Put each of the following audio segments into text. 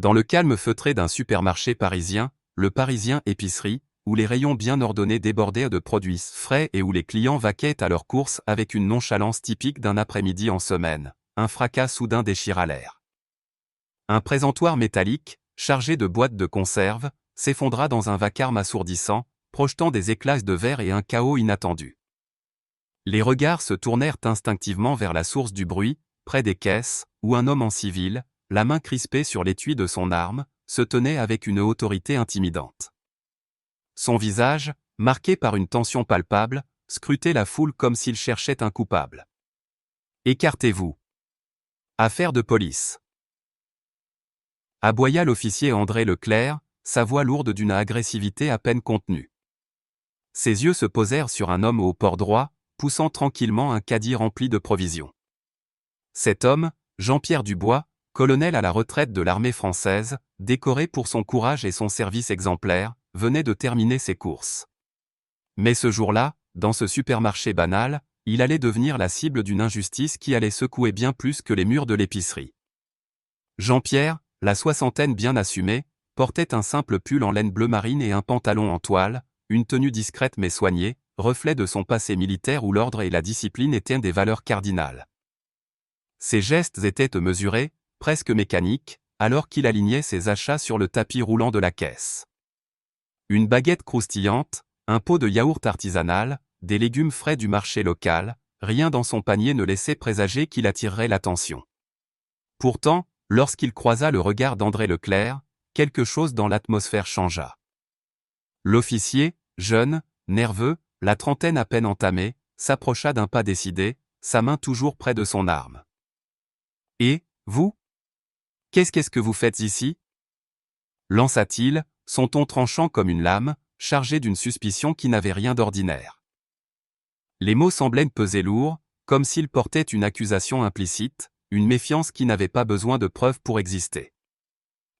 Dans le calme feutré d'un supermarché parisien, le Parisien Épicerie, où les rayons bien ordonnés débordaient de produits frais et où les clients vaquaient à leurs courses avec une nonchalance typique d'un après-midi en semaine, un fracas soudain déchira l'air. Un présentoir métallique, chargé de boîtes de conserve, s'effondra dans un vacarme assourdissant, projetant des éclats de verre et un chaos inattendu. Les regards se tournèrent instinctivement vers la source du bruit, près des caisses, où un homme en civil, la main crispée sur l'étui de son arme, se tenait avec une autorité intimidante. Son visage, marqué par une tension palpable, scrutait la foule comme s'il cherchait un coupable. « Écartez-vous. Affaire de police. » Aboya l'officier André Leclerc, sa voix lourde d'une agressivité à peine contenue. Ses yeux se posèrent sur un homme au port droit, poussant tranquillement un caddie rempli de provisions. Cet homme, Jean-Pierre Dubois, colonel à la retraite de l'armée française, décoré pour son courage et son service exemplaire, venait de terminer ses courses. Mais ce jour-là, dans ce supermarché banal, il allait devenir la cible d'une injustice qui allait secouer bien plus que les murs de l'épicerie. Jean-Pierre, la soixantaine bien assumée, portait un simple pull en laine bleu marine et un pantalon en toile, une tenue discrète mais soignée, reflet de son passé militaire où l'ordre et la discipline étaient des valeurs cardinales. Ses gestes étaient mesurés, presque mécaniques, alors qu'il alignait ses achats sur le tapis roulant de la caisse. Une baguette croustillante, un pot de yaourt artisanal, des légumes frais du marché local, rien dans son panier ne laissait présager qu'il attirerait l'attention. Pourtant, lorsqu'il croisa le regard d'André Leclerc, quelque chose dans l'atmosphère changea. L'officier, jeune, nerveux, la trentaine à peine entamée, s'approcha d'un pas décidé, sa main toujours près de son arme. « Et, vous ? Qu'est-ce que vous faites ici » lança-t-il, son ton tranchant comme une lame, chargé d'une suspicion qui n'avait rien d'ordinaire. Les mots semblaient peser lourd, comme s'ils portaient une accusation implicite, une méfiance qui n'avait pas besoin de preuves pour exister.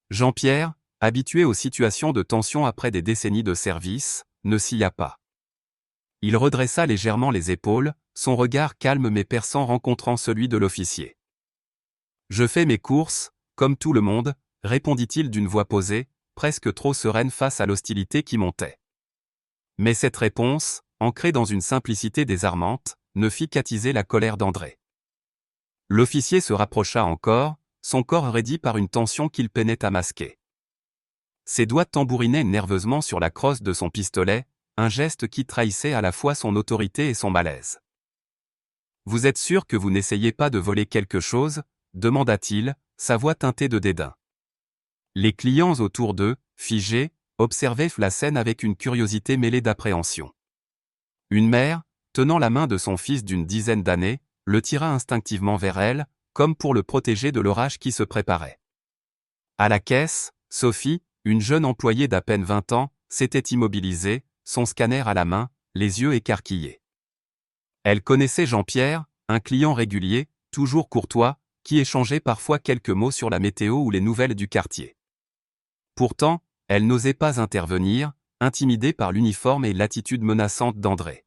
Jean-Pierre, habitué aux situations de tension après des décennies de service, ne scia pas. Il redressa légèrement les épaules, son regard calme mais perçant rencontrant celui de l'officier. « Je fais mes courses, comme tout le monde, » répondit-il d'une voix posée, presque trop sereine face à l'hostilité qui montait. Mais cette réponse, ancrée dans une simplicité désarmante, ne fit qu'attiser la colère d'André. L'officier se rapprocha encore, son corps raidi par une tension qu'il peinait à masquer. Ses doigts tambourinaient nerveusement sur la crosse de son pistolet, un geste qui trahissait à la fois son autorité et son malaise. « Vous êtes sûr que vous n'essayez pas de voler quelque chose » demanda-t-il, sa voix teintée de dédain. Les clients autour d'eux, figés, observaient la scène avec une curiosité mêlée d'appréhension. Une mère, tenant la main de son fils d'une dizaine d'années, le tira instinctivement vers elle, comme pour le protéger de l'orage qui se préparait. À la caisse, Sophie, une jeune employée d'à peine 20 ans, s'était immobilisée, son scanner à la main, les yeux écarquillés. Elle connaissait Jean-Pierre, un client régulier, toujours courtois, qui échangeait parfois quelques mots sur la météo ou les nouvelles du quartier. Pourtant, elle n'osait pas intervenir, intimidée par l'uniforme et l'attitude menaçante d'André.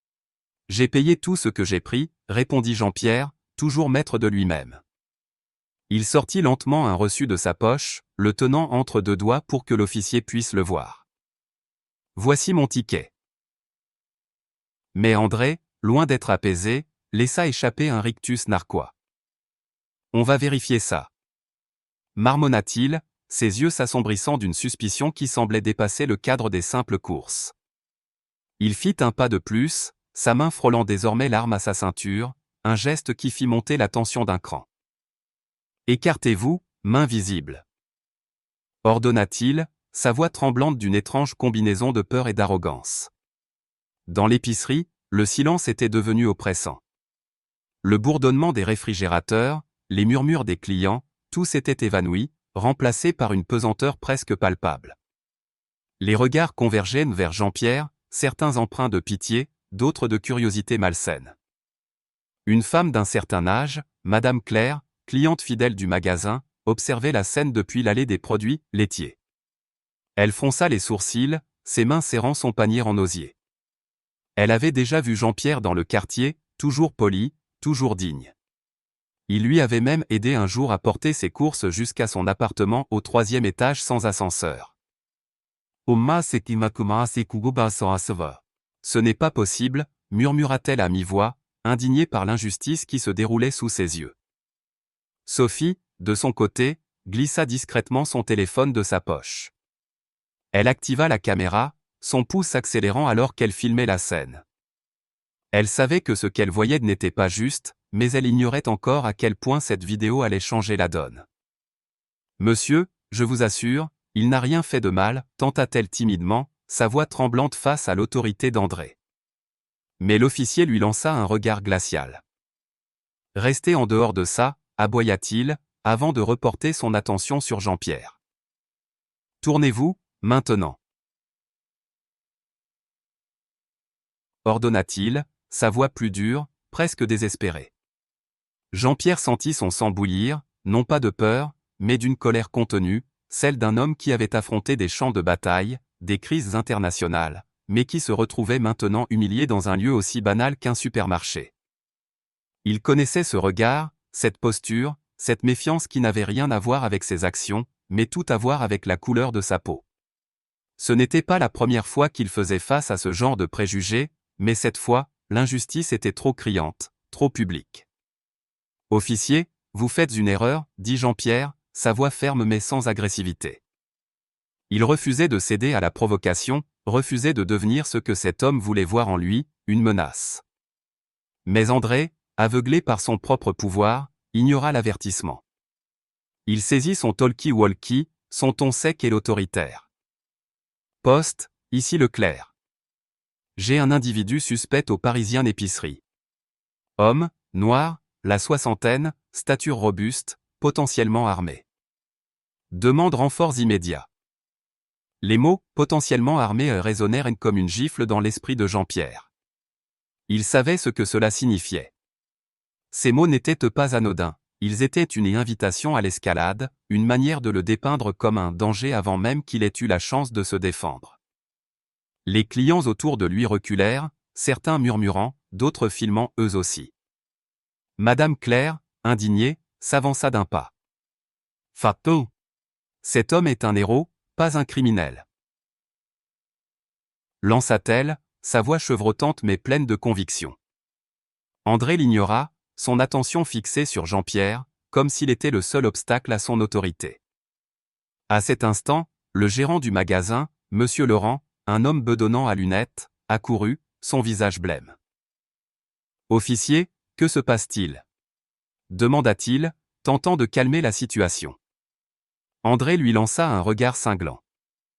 « J'ai payé tout ce que j'ai pris » répondit Jean-Pierre, toujours maître de lui-même. Il sortit lentement un reçu de sa poche, le tenant entre deux doigts pour que l'officier puisse le voir. « Voici mon ticket. » Mais André, loin d'être apaisé, laissa échapper un rictus narquois. « On va vérifier ça. » marmonna-t-il, ses yeux s'assombrissant d'une suspicion qui semblait dépasser le cadre des simples courses. Il fit un pas de plus, sa main frôlant désormais l'arme à sa ceinture, un geste qui fit monter la tension d'un cran. « Écartez-vous, main visible. » ordonna-t-il, sa voix tremblante d'une étrange combinaison de peur et d'arrogance. Dans l'épicerie, le silence était devenu oppressant. Le bourdonnement des réfrigérateurs, les murmures des clients, tout s'était évanoui, remplacé par une pesanteur presque palpable. Les regards convergeaient vers Jean-Pierre, certains empreints de pitié, d'autres de curiosité malsaine. Une femme d'un certain âge, Madame Claire, cliente fidèle du magasin, observait la scène depuis l'allée des produits laitiers. Elle fronça les sourcils, ses mains serrant son panier en osier. Elle avait déjà vu Jean-Pierre dans le quartier, toujours poli, toujours digne. Il lui avait même aidé un jour à porter ses courses jusqu'à son appartement au 3e étage sans ascenseur. Ce n'est pas possible, murmura-t-elle à mi-voix, indignée par l'injustice qui se déroulait sous ses yeux. Sophie, de son côté, glissa discrètement son téléphone de sa poche. Elle activa la caméra, son pouce accélérant alors qu'elle filmait la scène. Elle savait que ce qu'elle voyait n'était pas juste, mais elle ignorait encore à quel point cette vidéo allait changer la donne. « Monsieur, je vous assure, il n'a rien fait de mal, tenta-t-elle timidement, sa voix tremblante face à l'autorité d'André. Mais l'officier lui lança un regard glacial. « Restez en dehors de ça, aboya-t-il, avant de reporter son attention sur Jean-Pierre. Tournez-vous, maintenant. Ordonna-t-il, sa voix plus dure, presque désespérée. Jean-Pierre sentit son sang bouillir, non pas de peur, mais d'une colère contenue, celle d'un homme qui avait affronté des champs de bataille, des crises internationales, mais qui se retrouvait maintenant humilié dans un lieu aussi banal qu'un supermarché. Il connaissait ce regard, cette posture, cette méfiance qui n'avait rien à voir avec ses actions, mais tout à voir avec la couleur de sa peau. Ce n'était pas la première fois qu'il faisait face à ce genre de préjugés, mais cette fois, l'injustice était trop criante, trop publique. « Officier, vous faites une erreur, dit Jean-Pierre, sa voix ferme mais sans agressivité. Il refusait de céder à la provocation, refusait de devenir ce que cet homme voulait voir en lui, une menace. Mais André, aveuglé par son propre pouvoir, ignora l'avertissement. Il saisit son talkie-walkie, son ton sec et l'autoritaire. « Poste, ici Leclerc. J'ai un individu suspect au Parisien épicerie. Homme, noir, la soixantaine, stature robuste, potentiellement armé. Demande renforts immédiats. » Les mots « potentiellement armé » résonnèrent comme une gifle dans l'esprit de Jean-Pierre. Il savait ce que cela signifiait. Ces mots n'étaient pas anodins, ils étaient une invitation à l'escalade, une manière de le dépeindre comme un danger avant même qu'il ait eu la chance de se défendre. Les clients autour de lui reculèrent, certains murmurant, d'autres filmant eux aussi. Madame Claire, indignée, s'avança d'un pas. « Fatou ! Cet homme est un héros, pas un criminel. » lança-t-elle, sa voix chevrotante mais pleine de conviction. André l'ignora, son attention fixée sur Jean-Pierre, comme s'il était le seul obstacle à son autorité. À cet instant, le gérant du magasin, Monsieur Laurent, un homme bedonnant à lunettes, accourut, son visage blême. « Officier, que se passe-t-il » demanda-t-il, tentant de calmer la situation. André lui lança un regard cinglant.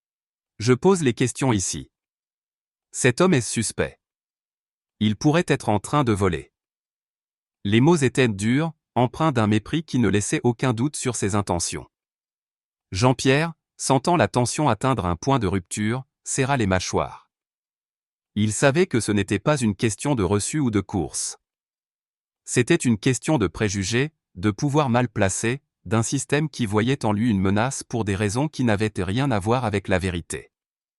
« Je pose les questions ici. Cet homme est suspect. Il pourrait être en train de voler. » Les mots étaient durs, empreints d'un mépris qui ne laissait aucun doute sur ses intentions. Jean-Pierre, sentant la tension atteindre un point de rupture, serra les mâchoires. Il savait que ce n'était pas une question de reçu ou de course. C'était une question de préjugés, de pouvoir mal placé, d'un système qui voyait en lui une menace pour des raisons qui n'avaient rien à voir avec la vérité.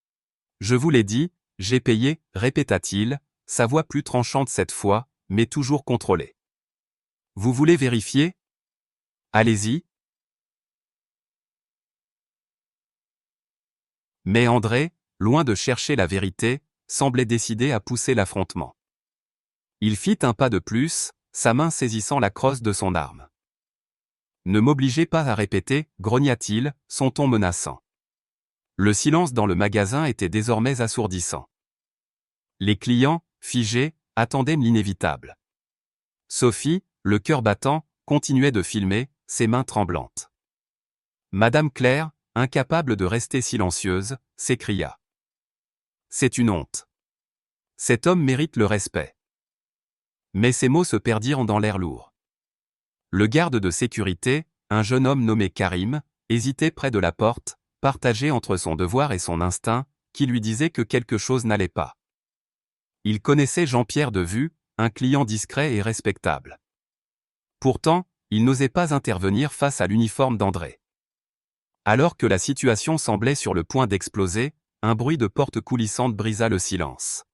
« Je vous l'ai dit, j'ai payé, répéta-t-il, sa voix plus tranchante cette fois, mais toujours contrôlée. Vous voulez vérifier ? Allez-y. » Mais André, loin de chercher la vérité, semblait décidé à pousser l'affrontement. Il fit un pas de plus, sa main saisissant la crosse de son arme. « Ne m'obligez pas à répéter, grogna-t-il, son ton menaçant. Le silence dans le magasin était désormais assourdissant. Les clients, figés, attendaient l'inévitable. Sophie, le cœur battant, continuait de filmer, ses mains tremblantes. Madame Claire, incapable de rester silencieuse, s'écria. « C'est une honte. Cet homme mérite le respect. » Mais ces mots se perdirent dans l'air lourd. Le garde de sécurité, un jeune homme nommé Karim, hésitait près de la porte, partagé entre son devoir et son instinct, qui lui disait que quelque chose n'allait pas. Il connaissait Jean-Pierre de vue, un client discret et respectable. Pourtant, il n'osait pas intervenir face à l'uniforme d'André. Alors que la situation semblait sur le point d'exploser, un bruit de porte coulissante brisa le silence.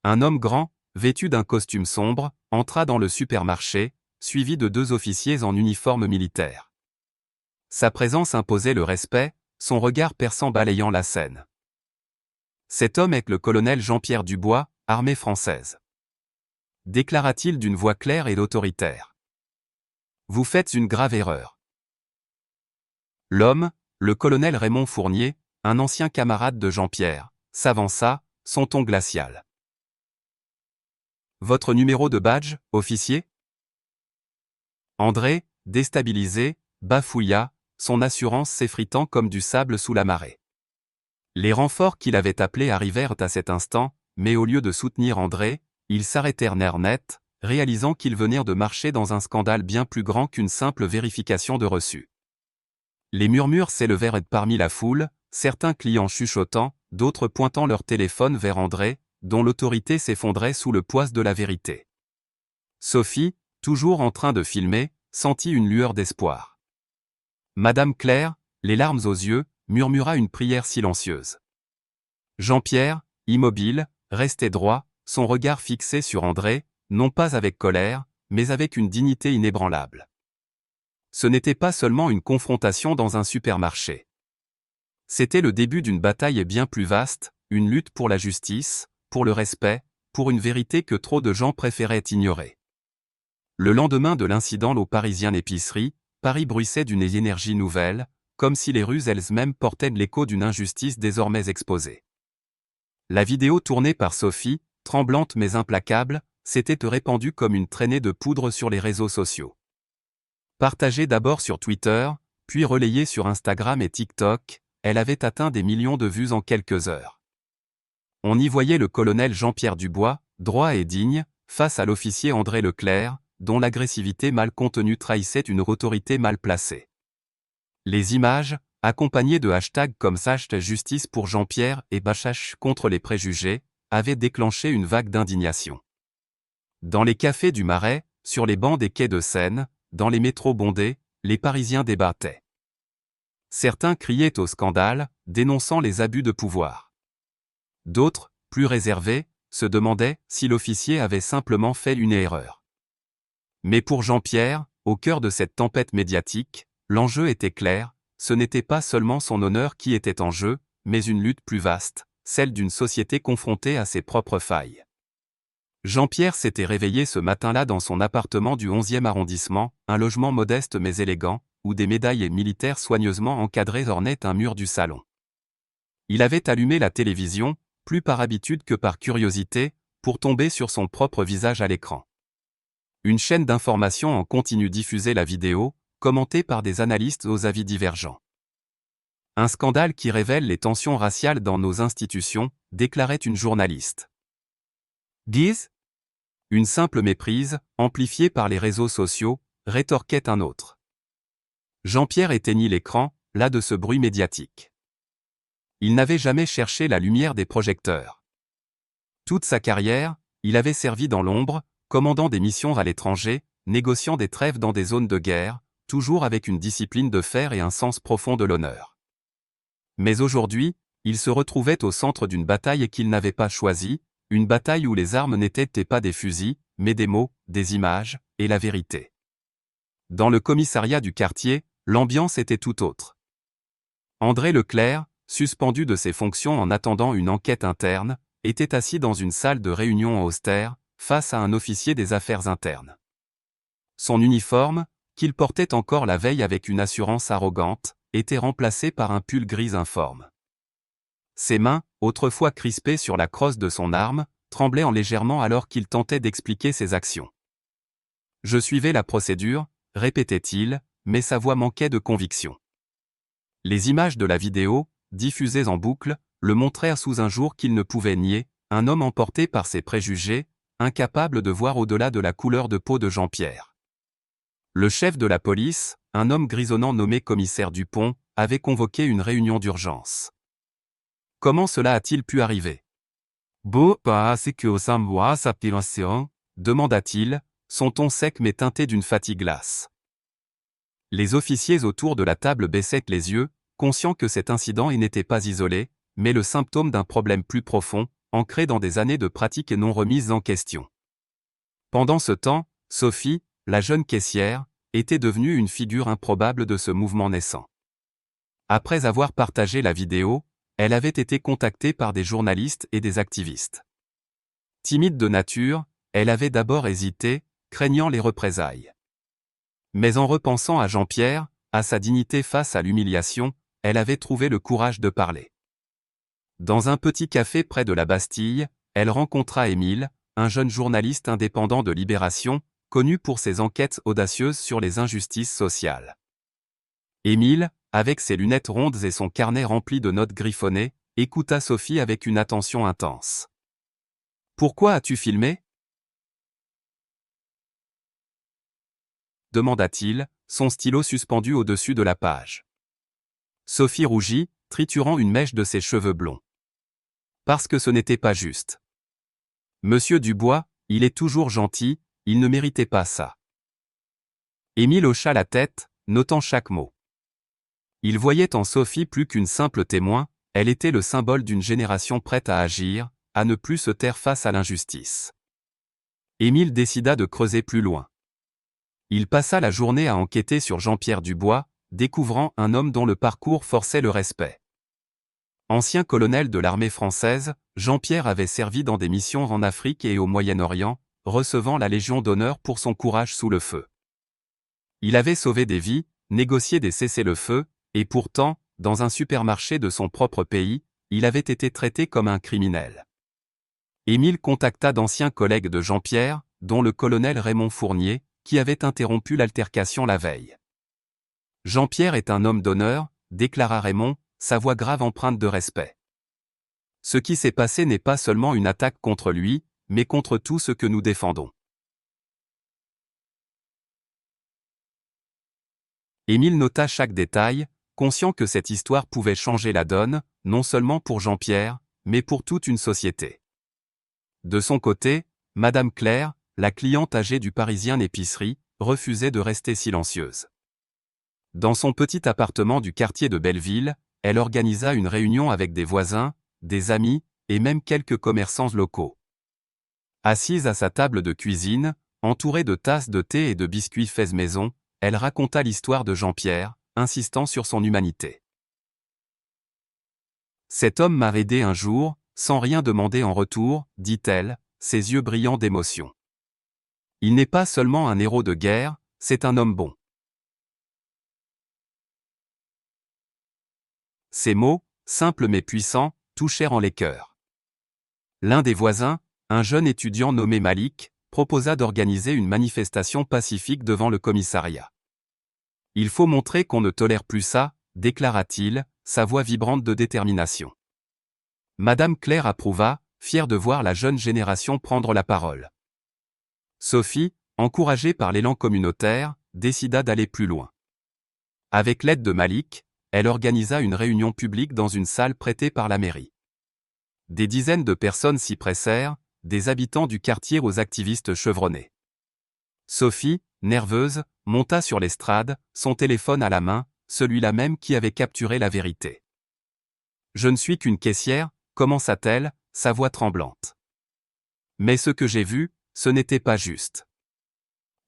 Un homme grand, vêtu d'un costume sombre, entra dans le supermarché, suivi de 2 officiers en uniforme militaire. Sa présence imposait le respect, son regard perçant balayant la scène. Cet homme est le colonel Jean-Pierre Dubois, armée française. Déclara-t-il d'une voix claire et autoritaire. Vous faites une grave erreur. L'homme, le colonel Raymond Fournier, un ancien camarade de Jean-Pierre, s'avança, son ton glacial. Votre numéro de badge, officier? André, déstabilisé, bafouilla, son assurance s'effritant comme du sable sous la marée. Les renforts qu'il avait appelés arrivèrent à cet instant, mais au lieu de soutenir André, ils s'arrêtèrent net, réalisant qu'ils venaient de marcher dans un scandale bien plus grand qu'une simple vérification de reçu. Les murmures s'élevèrent parmi la foule, certains clients chuchotant, d'autres pointant leur téléphone vers André, dont l'autorité s'effondrait sous le poids de la vérité. Sophie, toujours en train de filmer, sentit une lueur d'espoir. Madame Claire, les larmes aux yeux, murmura une prière silencieuse. Jean-Pierre, immobile, restait droit, son regard fixé sur André, non pas avec colère, mais avec une dignité inébranlable. Ce n'était pas seulement une confrontation dans un supermarché. C'était le début d'une bataille bien plus vaste, une lutte pour la justice, pour le respect, pour une vérité que trop de gens préféraient ignorer. Le lendemain de l'incident au Parisien épicerie, Paris bruissait d'une énergie nouvelle, comme si les rues elles-mêmes portaient l'écho d'une injustice désormais exposée. La vidéo tournée par Sophie, tremblante mais implacable, s'était répandue comme une traînée de poudre sur les réseaux sociaux. Partagée d'abord sur Twitter, puis relayée sur Instagram et TikTok, elle avait atteint des millions de vues en quelques heures. On y voyait le colonel Jean-Pierre Dubois, droit et digne, face à l'officier André Leclerc, dont l'agressivité mal contenue trahissait une autorité mal placée. Les images, accompagnées de hashtags comme #justice pour Jean-Pierre et #, contre les préjugés, avaient déclenché une vague d'indignation. Dans les cafés du Marais, sur les bancs des quais de Seine, dans les métros bondés, les Parisiens débattaient. Certains criaient au scandale, dénonçant les abus de pouvoir. D'autres, plus réservés, se demandaient si l'officier avait simplement fait une erreur. Mais pour Jean-Pierre, au cœur de cette tempête médiatique, l'enjeu était clair, ce n'était pas seulement son honneur qui était en jeu, mais une lutte plus vaste, celle d'une société confrontée à ses propres failles. Jean-Pierre s'était réveillé ce matin-là dans son appartement du 11e arrondissement, un logement modeste mais élégant, où des médailles militaires soigneusement encadrées ornaient un mur du salon. Il avait allumé la télévision, plus par habitude que par curiosité, pour tomber sur son propre visage à l'écran. Une chaîne d'information en continu diffusait la vidéo, commentée par des analystes aux avis divergents. Un scandale qui révèle les tensions raciales dans nos institutions, déclarait une journaliste. Guise ? Une simple méprise, amplifiée par les réseaux sociaux, rétorquait un autre. Jean-Pierre éteignit l'écran, las de ce bruit médiatique. Il n'avait jamais cherché la lumière des projecteurs. Toute sa carrière, il avait servi dans l'ombre, commandant des missions à l'étranger, négociant des trêves dans des zones de guerre, toujours avec une discipline de fer et un sens profond de l'honneur. Mais aujourd'hui, il se retrouvait au centre d'une bataille qu'il n'avait pas choisie, une bataille où les armes n'étaient pas des fusils, mais des mots, des images, et la vérité. Dans le commissariat du quartier, l'ambiance était tout autre. André Leclerc, suspendu de ses fonctions en attendant une enquête interne, était assis dans une salle de réunion austère, face à un officier des affaires internes. Son uniforme, qu'il portait encore la veille avec une assurance arrogante, était remplacé par un pull gris informe. Ses mains, autrefois crispées sur la crosse de son arme, tremblaient légèrement alors qu'il tentait d'expliquer ses actions. Je suivais la procédure, répétait-il, mais sa voix manquait de conviction. Les images de la vidéo, diffusées en boucle, le montrèrent sous un jour qu'il ne pouvait nier, un homme emporté par ses préjugés, incapable de voir au-delà de la couleur de peau de Jean-Pierre. Le chef de la police, un homme grisonnant nommé commissaire Dupont, avait convoqué une réunion d'urgence. Comment cela a-t-il pu arriver? Demanda-t-il, son ton sec mais teinté d'une fatigue lasse. Les officiers autour de la table baissaient les yeux, conscients que cet incident n'était pas isolé, mais le symptôme d'un problème plus profond, ancré dans des années de pratiques non remises en question. Pendant ce temps, Sophie, la jeune caissière, était devenue une figure improbable de ce mouvement naissant. Après avoir partagé la vidéo, elle avait été contactée par des journalistes et des activistes. Timide de nature, elle avait d'abord hésité, craignant les représailles. Mais en repensant à Jean-Pierre, à sa dignité face à l'humiliation, elle avait trouvé le courage de parler. Dans un petit café près de la Bastille, elle rencontra Émile, un jeune journaliste indépendant de Libération, connu pour ses enquêtes audacieuses sur les injustices sociales. Émile, avec ses lunettes rondes et son carnet rempli de notes griffonnées, écouta Sophie avec une attention intense. « Pourquoi as-tu filmé ?» demanda-t-il, son stylo suspendu au-dessus de la page. Sophie rougit, triturant une mèche de ses cheveux blonds. Parce que ce n'était pas juste. Monsieur Dubois, il est toujours gentil, il ne méritait pas ça. Émile hocha la tête, notant chaque mot. Il voyait en Sophie plus qu'une simple témoin, elle était le symbole d'une génération prête à agir, à ne plus se taire face à l'injustice. Émile décida de creuser plus loin. Il passa la journée à enquêter sur Jean-Pierre Dubois, découvrant un homme dont le parcours forçait le respect. Ancien colonel de l'armée française, Jean-Pierre avait servi dans des missions en Afrique et au Moyen-Orient, recevant la Légion d'honneur pour son courage sous le feu. Il avait sauvé des vies, négocié des cessez-le-feu, et pourtant, dans un supermarché de son propre pays, il avait été traité comme un criminel. Émile contacta d'anciens collègues de Jean-Pierre, dont le colonel Raymond Fournier, qui avait interrompu l'altercation la veille. « Jean-Pierre est un homme d'honneur », déclara Raymond, sa voix grave empreinte de respect. Ce qui s'est passé n'est pas seulement une attaque contre lui, mais contre tout ce que nous défendons. Émile nota chaque détail, conscient que cette histoire pouvait changer la donne, non seulement pour Jean-Pierre, mais pour toute une société. De son côté, Madame Claire, la cliente âgée du Parisien Épicerie, refusait de rester silencieuse. Dans son petit appartement du quartier de Belleville, elle organisa une réunion avec des voisins, des amis, et même quelques commerçants locaux. Assise à sa table de cuisine, entourée de tasses de thé et de biscuits faits maison, elle raconta l'histoire de Jean-Pierre, insistant sur son humanité. « Cet homme m'a aidé un jour, sans rien demander en retour, dit-elle, ses yeux brillants d'émotion. Il n'est pas seulement un héros de guerre, c'est un homme bon. » Ces mots, simples mais puissants, touchèrent en les cœurs. L'un des voisins, un jeune étudiant nommé Malik, proposa d'organiser une manifestation pacifique devant le commissariat. « Il faut montrer qu'on ne tolère plus ça », déclara-t-il, sa voix vibrante de détermination. Madame Claire approuva, fière de voir la jeune génération prendre la parole. Sophie, encouragée par l'élan communautaire, décida d'aller plus loin. Avec l'aide de Malik, elle organisa une réunion publique dans une salle prêtée par la mairie. Des dizaines de personnes s'y pressèrent, des habitants du quartier aux activistes chevronnés. Sophie, nerveuse, monta sur l'estrade, son téléphone à la main, celui-là même qui avait capturé la vérité. « Je ne suis qu'une caissière », commença-t-elle, sa voix tremblante. « Mais ce que j'ai vu, ce n'était pas juste.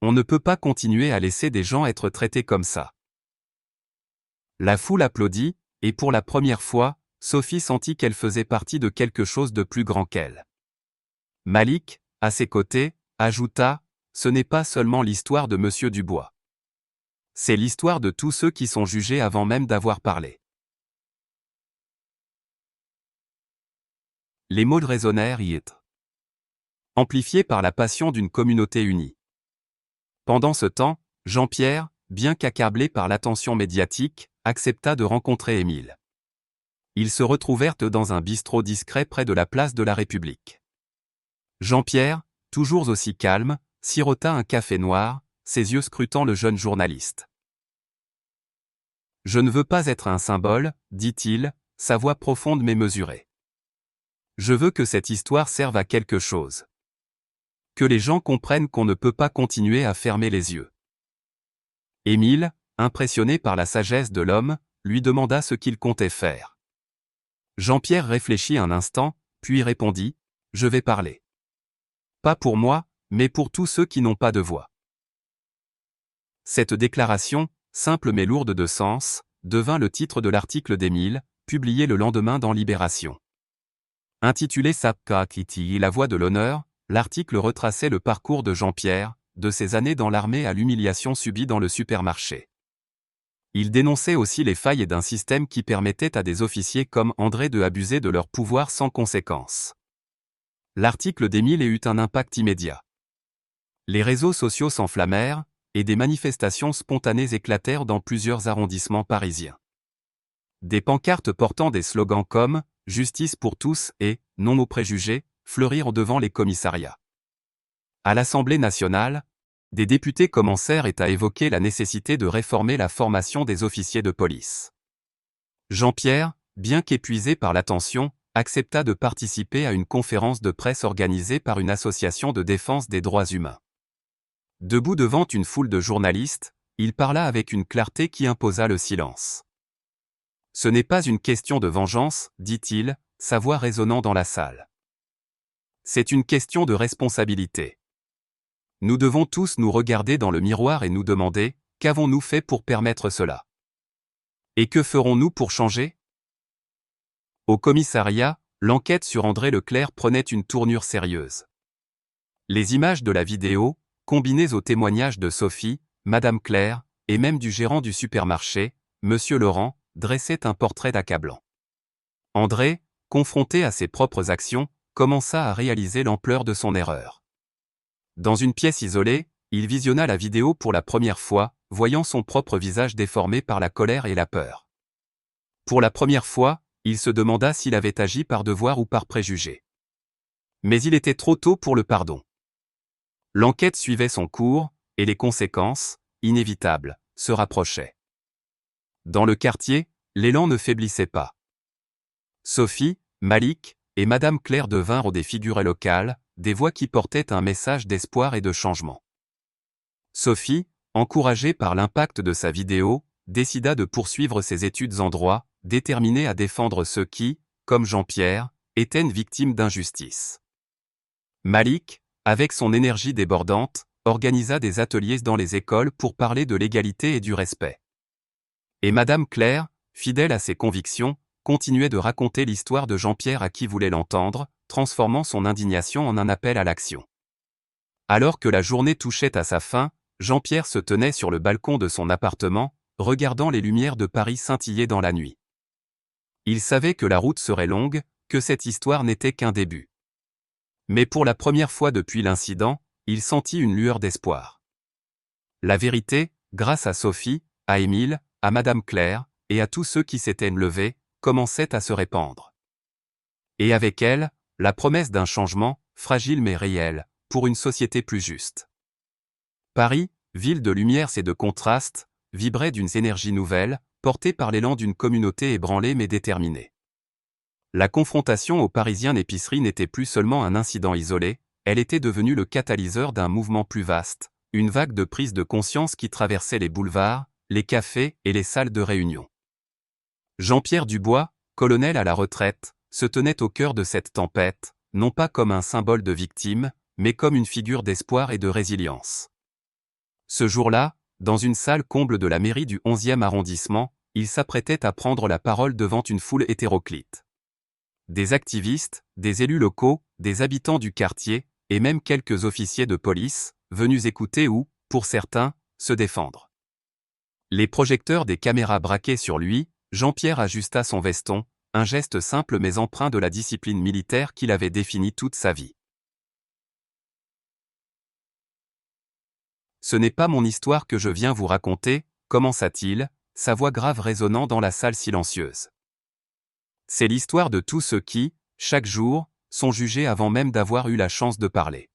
On ne peut pas continuer à laisser des gens être traités comme ça. » La foule applaudit, et pour la première fois, Sophie sentit qu'elle faisait partie de quelque chose de plus grand qu'elle. Malik, à ses côtés, ajouta « Ce n'est pas seulement l'histoire de Monsieur Dubois. C'est l'histoire de tous ceux qui sont jugés avant même d'avoir parlé. » Les mots résonnèrent amplifiés par la passion d'une communauté unie. Pendant ce temps, Jean-Pierre, bien qu'accablé par l'attention médiatique, accepta de rencontrer Émile. Ils se retrouvèrent dans un bistrot discret près de la place de la République. Jean-Pierre, toujours aussi calme, sirota un café noir, ses yeux scrutant le jeune journaliste. « Je ne veux pas être un symbole, » dit-il, sa voix profonde mais mesurée. « Je veux que cette histoire serve à quelque chose. Que les gens comprennent qu'on ne peut pas continuer à fermer les yeux. » Émile, impressionné par la sagesse de l'homme, lui demanda ce qu'il comptait faire. Jean-Pierre réfléchit un instant, puis répondit « Je vais parler. Pas pour moi, mais pour tous ceux qui n'ont pas de voix. » Cette déclaration, simple mais lourde de sens, devint le titre de l'article d'Émile, publié le lendemain dans Libération. Intitulé Sapka Kitty, la voix de l'honneur, l'article retraçait le parcours de Jean-Pierre, de ses années dans l'armée à l'humiliation subie dans le supermarché. Il dénonçait aussi les failles d'un système qui permettait à des officiers comme André de abuser de leur pouvoir sans conséquence. L'article d'Émile eut un impact immédiat. Les réseaux sociaux s'enflammèrent, et des manifestations spontanées éclatèrent dans plusieurs arrondissements parisiens. Des pancartes portant des slogans comme « Justice pour tous » et « Non aux préjugés » fleurirent devant les commissariats. À l'Assemblée nationale, des députés commencèrent à évoquer la nécessité de réformer la formation des officiers de police. Jean-Pierre, bien qu'épuisé par la tension, accepta de participer à une conférence de presse organisée par une association de défense des droits humains. Debout devant une foule de journalistes, il parla avec une clarté qui imposa le silence. « Ce n'est pas une question de vengeance, dit-il, sa voix résonnant dans la salle. C'est une question de responsabilité. Nous devons tous nous regarder dans le miroir et nous demander, qu'avons-nous fait pour permettre cela? Et que ferons-nous pour changer? » Au commissariat, l'enquête sur André Leclerc prenait une tournure sérieuse. Les images de la vidéo, combinées aux témoignages de Sophie, Madame Claire, et même du gérant du supermarché, Monsieur Laurent, dressaient un portrait accablant. André, confronté à ses propres actions, commença à réaliser l'ampleur de son erreur. Dans une pièce isolée, il visionna la vidéo pour la première fois, voyant son propre visage déformé par la colère et la peur. Pour la première fois, il se demanda s'il avait agi par devoir ou par préjugé. Mais il était trop tôt pour le pardon. L'enquête suivait son cours, et les conséquences, inévitables, se rapprochaient. Dans le quartier, l'élan ne faiblissait pas. Sophie, Malik et Madame Claire devinrent des figures locales, des voix qui portaient un message d'espoir et de changement. Sophie, encouragée par l'impact de sa vidéo, décida de poursuivre ses études en droit, déterminée à défendre ceux qui, comme Jean-Pierre, étaient victimes d'injustice. Malik, avec son énergie débordante, organisa des ateliers dans les écoles pour parler de l'égalité et du respect. Et Madame Claire, fidèle à ses convictions, continuait de raconter l'histoire de Jean-Pierre à qui voulait l'entendre, transformant son indignation en un appel à l'action. Alors que la journée touchait à sa fin, Jean-Pierre se tenait sur le balcon de son appartement, regardant les lumières de Paris scintiller dans la nuit. Il savait que la route serait longue, que cette histoire n'était qu'un début. Mais pour la première fois depuis l'incident, il sentit une lueur d'espoir. La vérité, grâce à Sophie, à Émile, à Madame Claire, et à tous ceux qui s'étaient levés, commençait à se répandre. Et avec elle, la promesse d'un changement, fragile mais réel, pour une société plus juste. Paris, ville de lumières et de contrastes, vibrait d'une énergie nouvelle, portée par l'élan d'une communauté ébranlée mais déterminée. La confrontation aux Parisiens d'épicerie n'était plus seulement un incident isolé, elle était devenue le catalyseur d'un mouvement plus vaste, une vague de prise de conscience qui traversait les boulevards, les cafés et les salles de réunion. Jean-Pierre Dubois, colonel à la retraite, se tenait au cœur de cette tempête, non pas comme un symbole de victime, mais comme une figure d'espoir et de résilience. Ce jour-là, dans une salle comble de la mairie du 11e arrondissement, il s'apprêtait à prendre la parole devant une foule hétéroclite. Des activistes, des élus locaux, des habitants du quartier, et même quelques officiers de police, venus écouter ou, pour certains, se défendre. Les projecteurs des caméras braqués sur lui, Jean-Pierre ajusta son veston, un geste simple mais empreint de la discipline militaire qu'il avait définie toute sa vie. « Ce n'est pas mon histoire que je viens vous raconter », commença-t-il, sa voix grave résonnant dans la salle silencieuse. C'est l'histoire de tous ceux qui, chaque jour, sont jugés avant même d'avoir eu la chance de parler.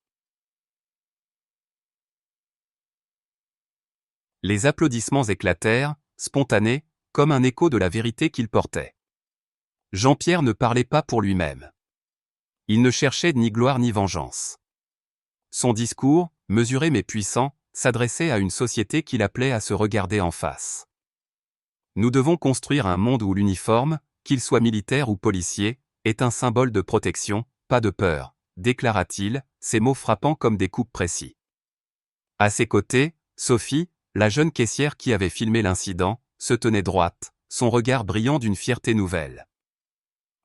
Les applaudissements éclatèrent, spontanés, comme un écho de la vérité qu'il portait. Jean-Pierre ne parlait pas pour lui-même. Il ne cherchait ni gloire ni vengeance. Son discours, mesuré mais puissant, s'adressait à une société qu'il appelait à se regarder en face. Nous devons construire un monde où l'uniforme, qu'il soit militaire ou policier, est un symbole de protection, pas de peur, déclara-t-il, ses mots frappant comme des coups précis. À ses côtés, Sophie, la jeune caissière qui avait filmé l'incident, se tenait droite, son regard brillant d'une fierté nouvelle.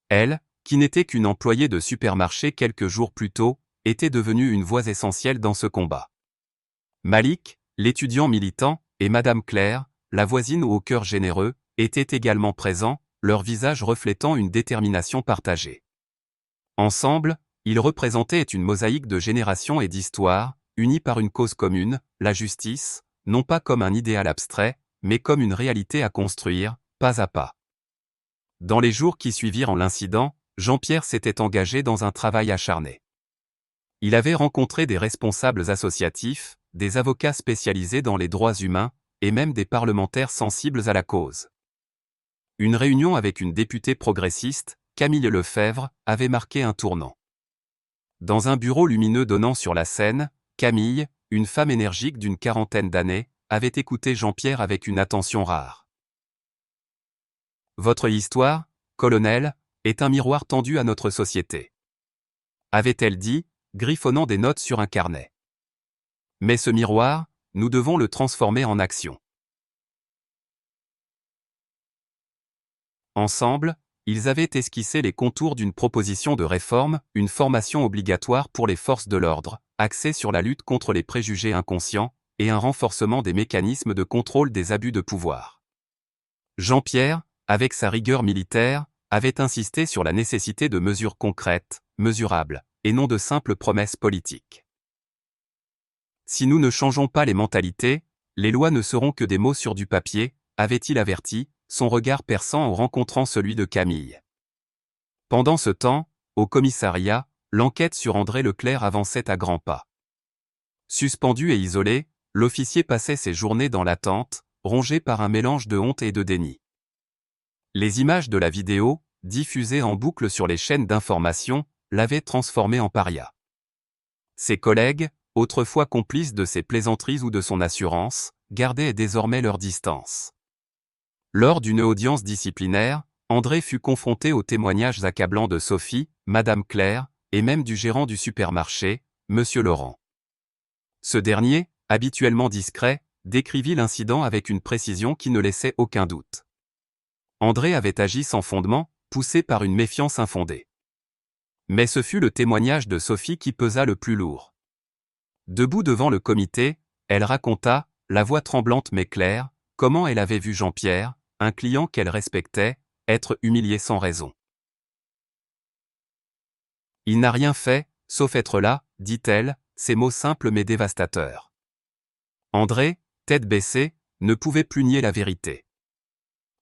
Elle, qui n'était qu'une employée de supermarché quelques jours plus tôt, était devenue une voix essentielle dans ce combat. Malik, l'étudiant militant, et Madame Claire, la voisine au cœur généreux, étaient également présents, leurs visages reflétant une détermination partagée. Ensemble, ils représentaient une mosaïque de générations et d'histoires, unis par une cause commune, la justice, non pas comme un idéal abstrait, mais comme une réalité à construire, pas à pas. Dans les jours qui suivirent l'incident, Jean-Pierre s'était engagé dans un travail acharné. Il avait rencontré des responsables associatifs, des avocats spécialisés dans les droits humains, et même des parlementaires sensibles à la cause. Une réunion avec une députée progressiste, Camille Lefebvre, avait marqué un tournant. Dans un bureau lumineux donnant sur la Seine, Camille, une femme énergique d'une quarantaine d'années, avait écouté Jean-Pierre avec une attention rare. « Votre histoire, colonel, est un miroir tendu à notre société. » avait-elle dit, griffonnant des notes sur un carnet. Mais ce miroir, nous devons le transformer en action. Ensemble, ils avaient esquissé les contours d'une proposition de réforme, une formation obligatoire pour les forces de l'ordre, axée sur la lutte contre les préjugés inconscients, et un renforcement des mécanismes de contrôle des abus de pouvoir. Jean-Pierre, avec sa rigueur militaire, avait insisté sur la nécessité de mesures concrètes, mesurables, et non de simples promesses politiques. Si nous ne changeons pas les mentalités, les lois ne seront que des mots sur du papier, avait-il averti, son regard perçant en rencontrant celui de Camille. Pendant ce temps, au commissariat, l'enquête sur André Leclerc avançait à grands pas. Suspendu et isolé, l'officier passait ses journées dans l'attente, rongé par un mélange de honte et de déni. Les images de la vidéo, diffusées en boucle sur les chaînes d'information, l'avaient transformé en paria. Ses collègues, autrefois complices de ses plaisanteries ou de son assurance, gardaient désormais leur distance. Lors d'une audience disciplinaire, André fut confronté aux témoignages accablants de Sophie, Madame Claire, et même du gérant du supermarché, Monsieur Laurent. Ce dernier, habituellement discret, décrivit l'incident avec une précision qui ne laissait aucun doute. André avait agi sans fondement, poussé par une méfiance infondée. Mais ce fut le témoignage de Sophie qui pesa le plus lourd. Debout devant le comité, elle raconta, la voix tremblante mais claire, comment elle avait vu Jean-Pierre, un client qu'elle respectait, être humilié sans raison. « Il n'a rien fait, sauf être là, dit-elle, ces mots simples mais dévastateurs. » André, tête baissée, ne pouvait plus nier la vérité.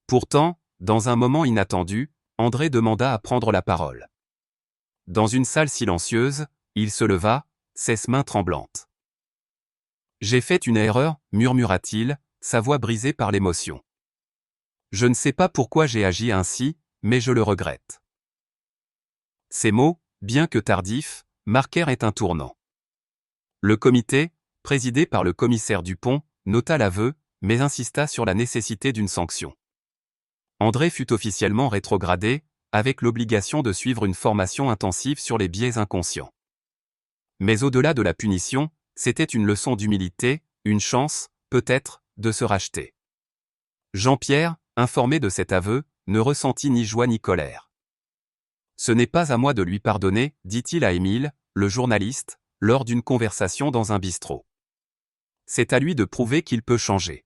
Pourtant, dans un moment inattendu, André demanda à prendre la parole. Dans une salle silencieuse, il se leva, ses mains tremblantes. « J'ai fait une erreur, murmura-t-il, sa voix brisée par l'émotion. Je ne sais pas pourquoi j'ai agi ainsi, mais je le regrette. » Ces mots, bien que tardifs, marquèrent un tournant. Le comité, présidé par le commissaire Dupont, nota l'aveu, mais insista sur la nécessité d'une sanction. André fut officiellement rétrogradé, avec l'obligation de suivre une formation intensive sur les biais inconscients. Mais au-delà de la punition, c'était une leçon d'humilité, une chance, peut-être, de se racheter. Jean-Pierre, informé de cet aveu, ne ressentit ni joie ni colère. « Ce n'est pas à moi de lui pardonner, dit-il à Émile, le journaliste, lors d'une conversation dans un bistrot. C'est à lui de prouver qu'il peut changer. »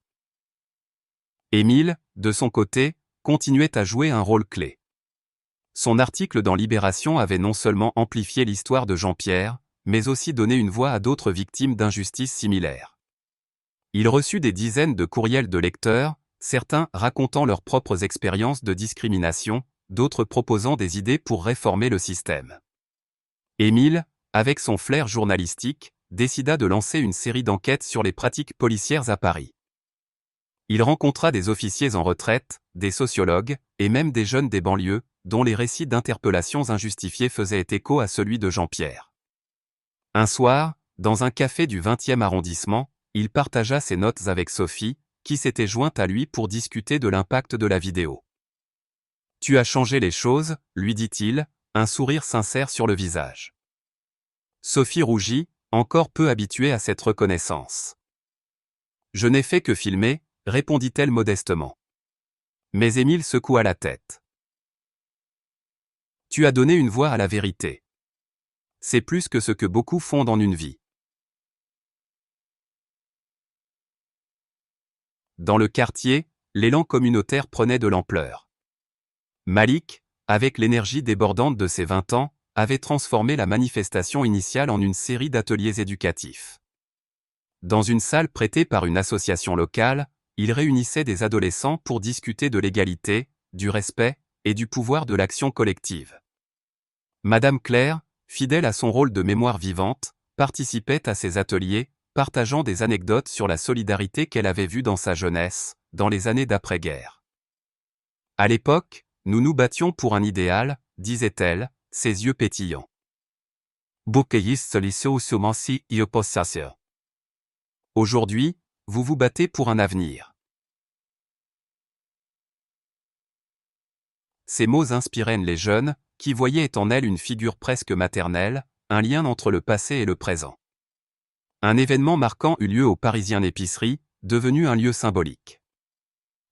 Émile, de son côté, continuait à jouer un rôle clé. Son article dans Libération avait non seulement amplifié l'histoire de Jean-Pierre, mais aussi donné une voix à d'autres victimes d'injustices similaires. Il reçut des dizaines de courriels de lecteurs, certains racontant leurs propres expériences de discrimination, d'autres proposant des idées pour réformer le système. Émile, avec son flair journalistique, décida de lancer une série d'enquêtes sur les pratiques policières à Paris. Il rencontra des officiers en retraite, des sociologues, et même des jeunes des banlieues, dont les récits d'interpellations injustifiées faisaient écho à celui de Jean-Pierre. Un soir, dans un café du 20e arrondissement, il partagea ses notes avec Sophie, qui s'était jointe à lui pour discuter de l'impact de la vidéo. « Tu as changé les choses, » lui dit-il, un sourire sincère sur le visage. Sophie rougit, encore peu habituée à cette reconnaissance. Je n'ai fait que filmer, répondit-elle modestement. Mais Émile secoua la tête. Tu as donné une voix à la vérité. C'est plus que ce que beaucoup font dans une vie. Dans le quartier, l'élan communautaire prenait de l'ampleur. Malik, avec l'énergie débordante de ses 20 ans, avait transformé la manifestation initiale en une série d'ateliers éducatifs. Dans une salle prêtée par une association locale, il réunissait des adolescents pour discuter de l'égalité, du respect et du pouvoir de l'action collective. Madame Claire, fidèle à son rôle de mémoire vivante, participait à ces ateliers, partageant des anecdotes sur la solidarité qu'elle avait vue dans sa jeunesse, dans les années d'après-guerre. À l'époque, nous nous battions pour un idéal, disait-elle, ses yeux pétillants. Aujourd'hui, vous vous battez pour un avenir. Ces mots inspiraient les jeunes, qui voyaient en elle une figure presque maternelle, un lien entre le passé et le présent. Un événement marquant eut lieu au Parisien Épicerie, devenu un lieu symbolique.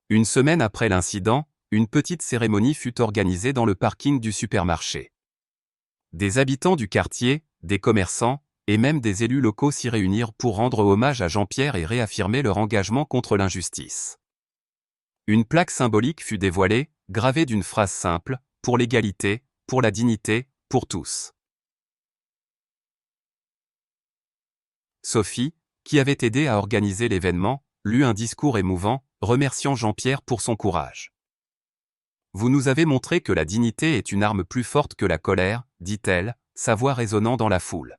Une semaine après l'incident, une petite cérémonie fut organisée dans le parking du supermarché. Des habitants du quartier, des commerçants, et même des élus locaux s'y réunirent pour rendre hommage à Jean-Pierre et réaffirmer leur engagement contre l'injustice. Une plaque symbolique fut dévoilée, gravée d'une phrase simple, « Pour l'égalité, pour la dignité, pour tous ». Sophie, qui avait aidé à organiser l'événement, lut un discours émouvant, remerciant Jean-Pierre pour son courage. « Vous nous avez montré que la dignité est une arme plus forte que la colère, » dit-elle, sa voix résonnant dans la foule.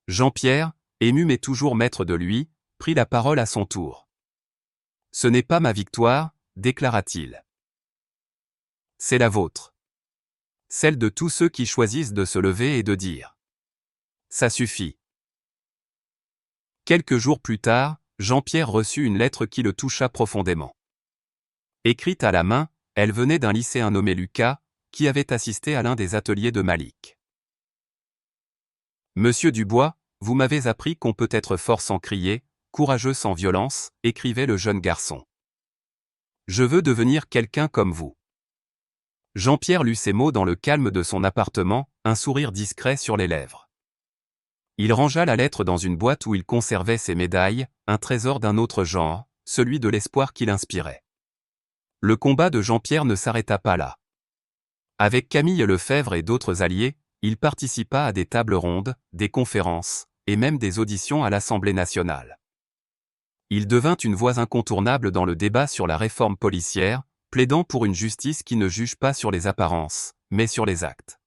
Jean-Pierre, ému mais toujours maître de lui, prit la parole à son tour. « Ce n'est pas ma victoire, déclara-t-il. C'est la vôtre. Celle de tous ceux qui choisissent de se lever et de dire. Ça suffit. » Quelques jours plus tard, Jean-Pierre reçut une lettre qui le toucha profondément. Écrite à la main, elle venait d'un lycéen nommé Lucas, qui avait assisté à l'un des ateliers de Malik. « Monsieur Dubois, vous m'avez appris qu'on peut être fort sans crier, courageux sans violence, » écrivait le jeune garçon. « Je veux devenir quelqu'un comme vous. » Jean-Pierre lut ces mots dans le calme de son appartement, un sourire discret sur les lèvres. Il rangea la lettre dans une boîte où il conservait ses médailles, un trésor d'un autre genre, celui de l'espoir qu'il inspirait. Le combat de Jean-Pierre ne s'arrêta pas là. Avec Camille Lefebvre et d'autres alliés, il participa à des tables rondes, des conférences, et même des auditions à l'Assemblée nationale. Il devint une voix incontournable dans le débat sur la réforme policière, plaidant pour une justice qui ne juge pas sur les apparences, mais sur les actes.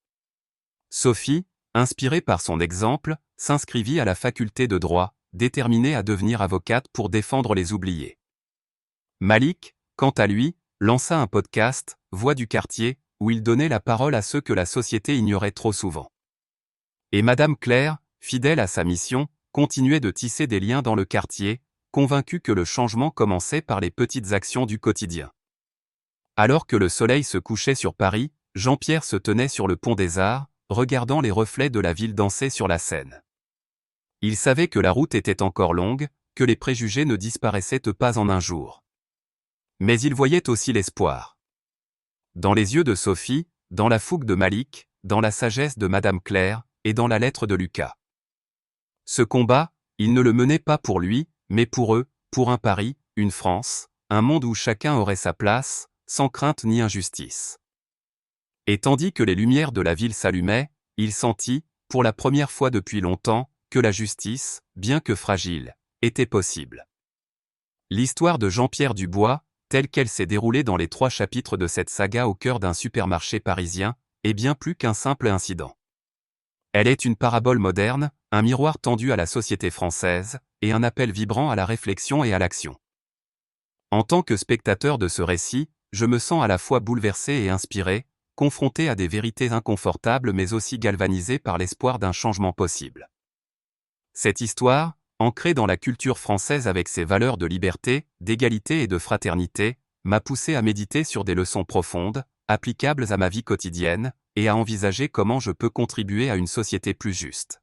Sophie, inspirée par son exemple, s'inscrivit à la faculté de droit, déterminée à devenir avocate pour défendre les oubliés. Malik, quant à lui, lança un podcast, Voix du quartier, où il donnait la parole à ceux que la société ignorait trop souvent. Et Madame Claire, fidèle à sa mission, continuait de tisser des liens dans le quartier, convaincue que le changement commençait par les petites actions du quotidien. Alors que le soleil se couchait sur Paris, Jean-Pierre se tenait sur le pont des Arts, regardant les reflets de la ville danser sur la Seine. Il savait que la route était encore longue, que les préjugés ne disparaissaient pas en un jour. Mais il voyait aussi l'espoir. Dans les yeux de Sophie, dans la fougue de Malik, dans la sagesse de Madame Claire, et dans la lettre de Lucas. Ce combat, il ne le menait pas pour lui, mais pour eux, pour un Paris, une France, un monde où chacun aurait sa place, sans crainte ni injustice. Et tandis que les lumières de la ville s'allumaient, il sentit, pour la première fois depuis longtemps, que la justice, bien que fragile, était possible. L'histoire de Jean-Pierre Dubois, telle qu'elle s'est déroulée dans les 3 chapitres de cette saga au cœur d'un supermarché parisien, est bien plus qu'un simple incident. Elle est une parabole moderne, un miroir tendu à la société française, et un appel vibrant à la réflexion et à l'action. En tant que spectateur de ce récit, je me sens à la fois bouleversé et inspiré, confronté à des vérités inconfortables mais aussi galvanisé par l'espoir d'un changement possible. Cette histoire, ancrée dans la culture française avec ses valeurs de liberté, d'égalité et de fraternité, m'a poussé à méditer sur des leçons profondes, applicables à ma vie quotidienne, et à envisager comment je peux contribuer à une société plus juste.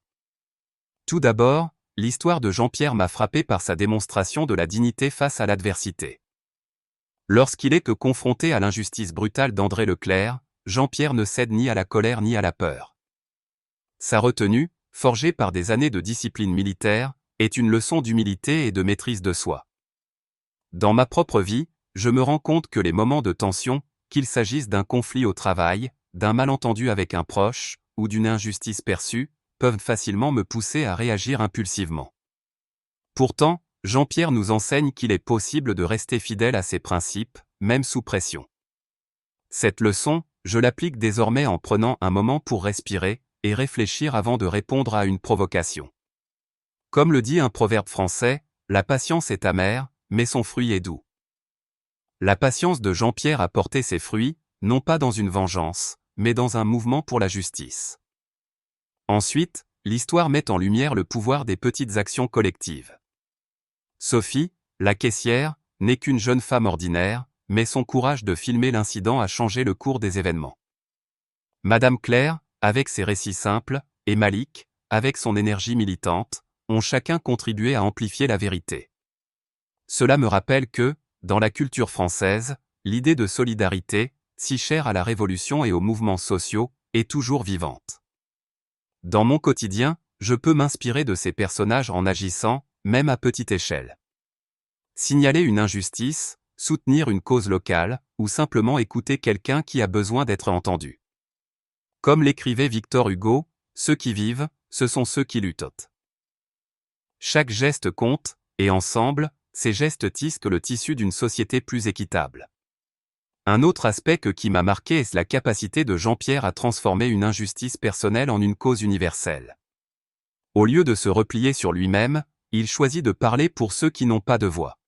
Tout d'abord, l'histoire de Jean-Pierre m'a frappé par sa démonstration de la dignité face à l'adversité. Lorsqu'il est confronté à l'injustice brutale d'André Leclerc, Jean-Pierre ne cède ni à la colère ni à la peur. Sa retenue, forgée par des années de discipline militaire, est une leçon d'humilité et de maîtrise de soi. Dans ma propre vie, je me rends compte que les moments de tension, qu'il s'agisse d'un conflit au travail, d'un malentendu avec un proche, ou d'une injustice perçue, peuvent facilement me pousser à réagir impulsivement. Pourtant, Jean-Pierre nous enseigne qu'il est possible de rester fidèle à ses principes, même sous pression. Cette leçon, je l'applique désormais en prenant un moment pour respirer et réfléchir avant de répondre à une provocation. Comme le dit un proverbe français, la patience est amère, mais son fruit est doux. La patience de Jean-Pierre a porté ses fruits, non pas dans une vengeance, mais dans un mouvement pour la justice. Ensuite, l'histoire met en lumière le pouvoir des petites actions collectives. Sophie, la caissière, n'est qu'une jeune femme ordinaire, mais son courage de filmer l'incident a changé le cours des événements. Madame Claire, avec ses récits simples, et Malik, avec son énergie militante, ont chacun contribué à amplifier la vérité. Cela me rappelle que, dans la culture française, l'idée de solidarité, si chère à la Révolution et aux mouvements sociaux, est toujours vivante. Dans mon quotidien, je peux m'inspirer de ces personnages en agissant, même à petite échelle. Signaler une injustice, soutenir une cause locale, ou simplement écouter quelqu'un qui a besoin d'être entendu. Comme l'écrivait Victor Hugo, ceux qui vivent, ce sont ceux qui luttent. Chaque geste compte, et ensemble, ces gestes tissent le tissu d'une société plus équitable. Un autre aspect qui m'a marqué est la capacité de Jean-Pierre à transformer une injustice personnelle en une cause universelle. Au lieu de se replier sur lui-même, il choisit de parler pour ceux qui n'ont pas de voix.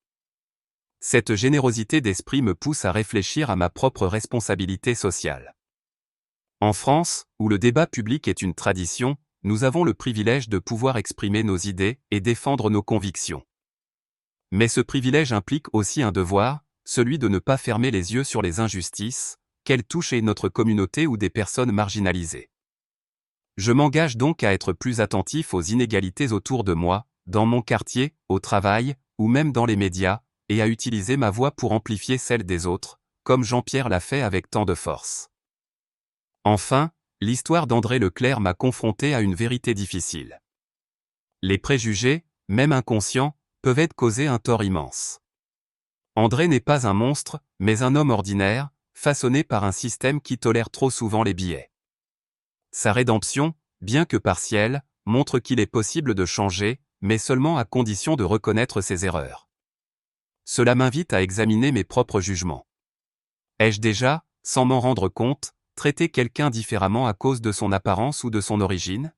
Cette générosité d'esprit me pousse à réfléchir à ma propre responsabilité sociale. En France, où le débat public est une tradition, nous avons le privilège de pouvoir exprimer nos idées et défendre nos convictions. Mais ce privilège implique aussi un devoir, celui de ne pas fermer les yeux sur les injustices, qu'elles touchent notre communauté ou des personnes marginalisées. Je m'engage donc à être plus attentif aux inégalités autour de moi, dans mon quartier, au travail, ou même dans les médias, et à utiliser ma voix pour amplifier celle des autres, comme Jean-Pierre l'a fait avec tant de force. Enfin, l'histoire d'André Leclerc m'a confronté à une vérité difficile. Les préjugés, même inconscients, peuvent causer un tort immense. André n'est pas un monstre, mais un homme ordinaire, façonné par un système qui tolère trop souvent les biais. Sa rédemption, bien que partielle, montre qu'il est possible de changer, mais seulement à condition de reconnaître ses erreurs. Cela m'invite à examiner mes propres jugements. Ai-je déjà, sans m'en rendre compte, traité quelqu'un différemment à cause de son apparence ou de son origine?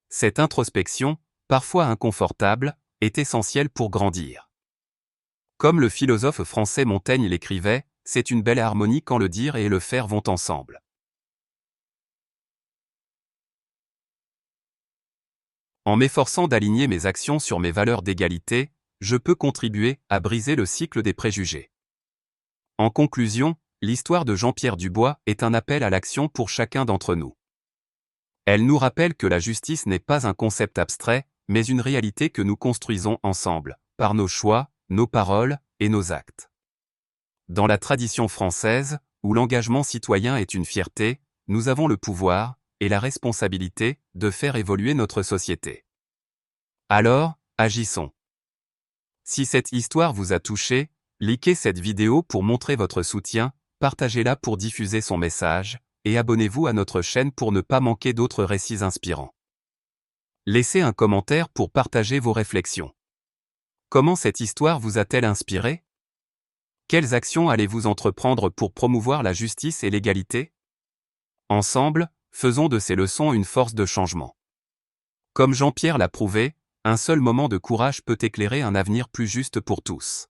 Cette introspection, parfois inconfortable, est essentielle pour grandir. Comme le philosophe français Montaigne l'écrivait, c'est une belle harmonie quand le dire et le faire vont ensemble. En m'efforçant d'aligner mes actions sur mes valeurs d'égalité, je peux contribuer à briser le cycle des préjugés. En conclusion, l'histoire de Jean-Pierre Dubois est un appel à l'action pour chacun d'entre nous. Elle nous rappelle que la justice n'est pas un concept abstrait, mais une réalité que nous construisons ensemble, par nos choix, nos paroles et nos actes. Dans la tradition française, où l'engagement citoyen est une fierté, nous avons le pouvoir, et la responsabilité, de faire évoluer notre société. Alors, agissons. Si cette histoire vous a touché, likez cette vidéo pour montrer votre soutien, partagez-la pour diffuser son message, et abonnez-vous à notre chaîne pour ne pas manquer d'autres récits inspirants. Laissez un commentaire pour partager vos réflexions. Comment cette histoire vous a-t-elle inspiré? Quelles actions allez-vous entreprendre pour promouvoir la justice et l'égalité? Ensemble, faisons de ces leçons une force de changement. Comme Jean-Pierre l'a prouvé, un seul moment de courage peut éclairer un avenir plus juste pour tous.